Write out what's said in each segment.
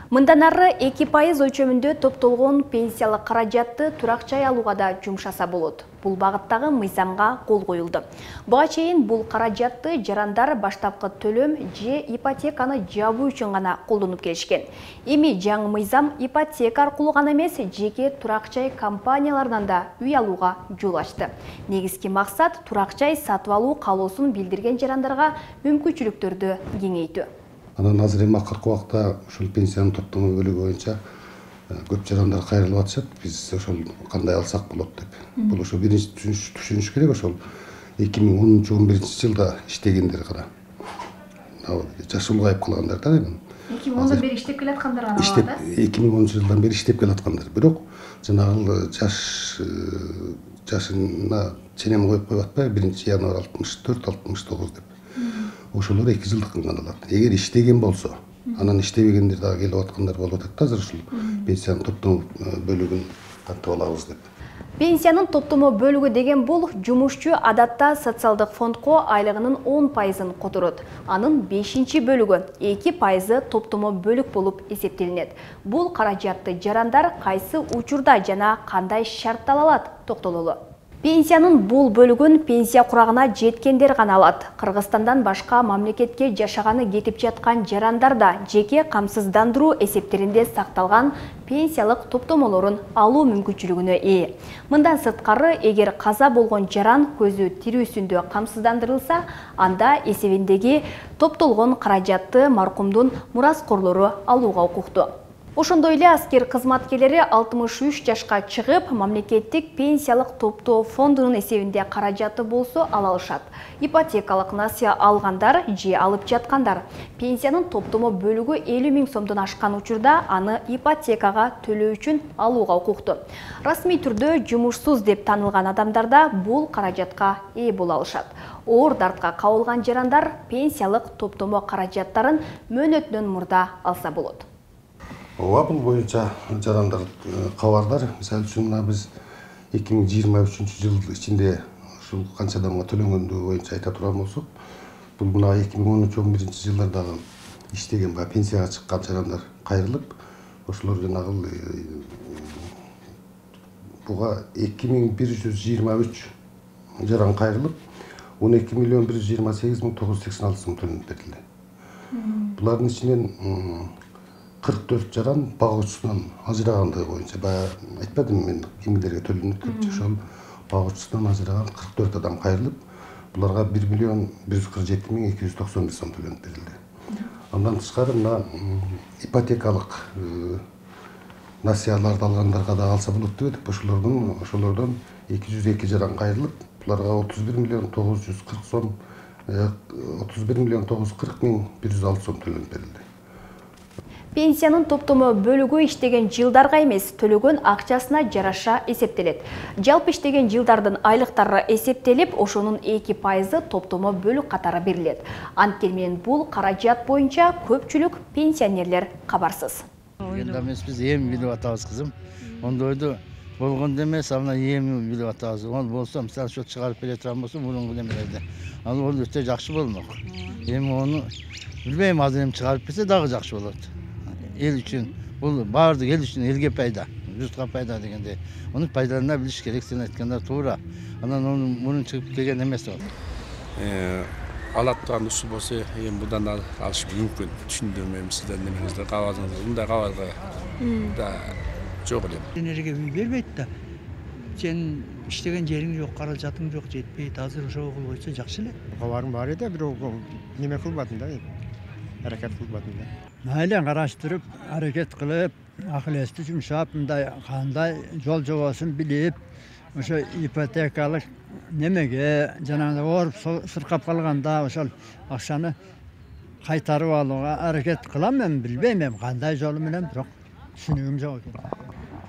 Мындан ары 2% өлчөмүндө топтолгон пенсиялык каражатты турак жай алууга да жумшаса болот. Бул багыттагы мыйзамга кол коюлду. Буга чейин бул каражатты жарандар баштапкы төлөм же ипотеканы жабуу үчүн гана колдонуп келишкен. Эми жаңы мыйзам ипотека аркылуу гана эмес, жеке турак жай компанияларынан да үй алууга жол ачты. Негизги максат турак жай сатып алуу каалоосун билдирген жарандарга мүмкүнчүлүктөрдү кеңейтүү. Анан азыр эми акыркы убакта ушул пенсиянын топтому бөлүгү боюнча көп жарандар кайрылып атышат. Биз ошол кандай алсак болот деп. Бул ошо биринчи түшүнүш керек, ошол 2010-11 жылда иштегендер гана. Жашы улгайып калгандар да эми. 2010-дан бери иштеп келаткандар гана алат. 2010 жылдан бери иштеп келаткандар. Бирок жанагы жашына ченем коюп коюп атпайбы 1-январь 64-69 деп. Ошолор 2 жылдык гана алат. Эгер иштеген болсо, анан иштебегендер дагы келип аткандар болуп атат да, азыр ушул пенсиянын топтому бөлүгүн кантип алабыз деп. Пенсиянын топтому бөлүгү деген бул жумушчу адатта социалдык фондко айлыгынын 10% которот. Анын 5-чи бөлүгү 2% топтому бөлүк болуп эсептелинет. Бул каражатты жарандар кайсы учурда жана кандай шартта ала алат токтололу. Пенсиянын бул бөлүгүн пенсия курагына жеткендер гана алат. Кыргызстандан башка мамлекетке жашаганы кетип жаткан жарандар да жеке камсыздандыруу эсептеринде сакталган пенсиялык топтомолорун алуу мүмкүнчүлүгүнө ээ. Мындан сырткары, эгер каза болгон жаран көзү тирүүсүндө камсыздандырылса, анда эсебиндеги топтолгон каражатты маркумдун мураскорлору алууга укуктуу. Ошондой эле аскер кызматкерлери 63 жашка чыгып, мамлекеттик пенсиялык топтоо фондунун эсебинде каражаты болсо ала алышат. Ипотекалык насыя алгандар же алып жаткандар пенсиянын топтому бөлүгү 50 000 сомдон ашкан учурда аны ипотекага төлөө үчүн алууга укуктуу. Расмий түрдө жумушсуз деп танылган адамдар да бул каражатка ээ боло алышат. Оор дартка кабылган жарандар пенсиялык топтому каражаттарын мөөнөтүнөн мурда алса болот. Ооба, бул боюнча жарандар кабардар. Мисалы үчүн биз 2023 жыл ичинде ушул канча адамга төлөнгөндүгү боюнча айта турган болсок, бул мына 2013-11 жылдардагы иштеген пенсияга чыккан жарандар кайрылып, ошолор жанагы буга 2123 жаран кайрылып, 12.128.986 сом төлөнүп берилди. Булардын ичинен 44 жаран багуучусунан ажырагандыгы боюнча, баягы айтпадым мен кимдерге төлөнөт деп, ошол багуучусунан ажыраган 44 адам кайрылып, буларга 1.147.291 сом төлөнүп берилди. Андан тышкары мына ипотекалык насыяларды алгандарга да алса болот деп этип, ошолордон 202 жаран кайрылып, буларга 31.940 сом, 31.940.106 сом төлөнүп берилди. Пенсиянын топтому бөлүгү иштеген жылдарга эмес, төлөгөн акчасына жараша эсептелет. Жалпы иштеген жылдардын айлыктары эсептелип, ошонун 2% топтому бөлүк катары берилет. Анткени бул каражат боюнча көпчүлүк пенсионерлер кабарсыз. Биз эми билип атабыз, кызым. Ондойду болгондо эмес, ана эми билип атабыз. Ол болсо, мисалы ошо чыгарып бере турган болсо, мурунку немелерде. Ал ол өтө жакшы болмок. Эми ону билбейм, азыр эми чыгарып берсе дагы жакшы болот. Эл үчүн, бул баардык эл үчүн, элге пайда, журтка пайда дегенде, onu пайдалана билиш керек, сен айтканда туура. Анан мунун чыгып келген эмес ал. Алат турган ушул болсо, эми будан алыш мүмкүн. Түшүндүрмөйм сиздердин немеңизди, кабарыңызды. Мындай кабарга да жок элем. Энерге бербейт да. Сен иштеген жериң жок, каражатың жок, жетпейт. Азыр ошого кол койсо жакшы эле. Кабарым бар эди, бирок неме кылбадым да. Аракет кылбадым да. Майлы караштырып, аракет кылып, акыл эсти жумшап, мындай кандай жол жобосун билип, ошо ипотекалык немеге жанагы ооруп сыркап калганда ошол акчаны кайтарып алууга аракет кылам. Мен билбейм кандай жолу менен, бирок түшүнүгүм жок экен.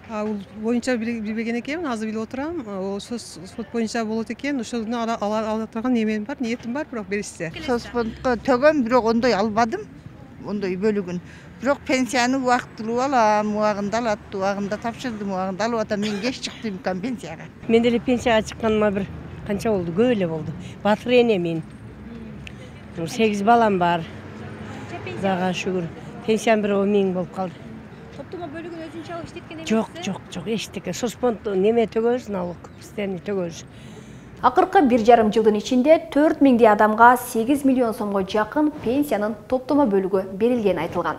Бул боюнча билбеген экенмин, азыр билип отурам. Ошо сот боюнча болот экен, ошону ала турган немем бар, ниетим бар, бирок беришсе. Соцфондко төгөм, бирок ондой албадым. Ондой бөлүгүн. Бирок пенсияны убактылуу алам, убагында алат, убагында тапшырдым, убагында алып атам. Мен кеч чыктым пенсияга. Мен деле пенсияга чыкканыма бир канча болду, көп эле болду. Батыр эне мен. 8 балам бар. Дага шүгүр. Пенсиям бир 10 000 болуп калды. топтомо бөлүгүн өзүнчө алып иштеткен эмессиз? Жок, эчтеке. Соспонд неме төгөбүз, налог системни төгөбүз. Акыркы 1,5 жылдын ичинде 4000 адамга 8 миллион сомго жакын пенсиянын топтомо бөлүгү берилгени айтылган.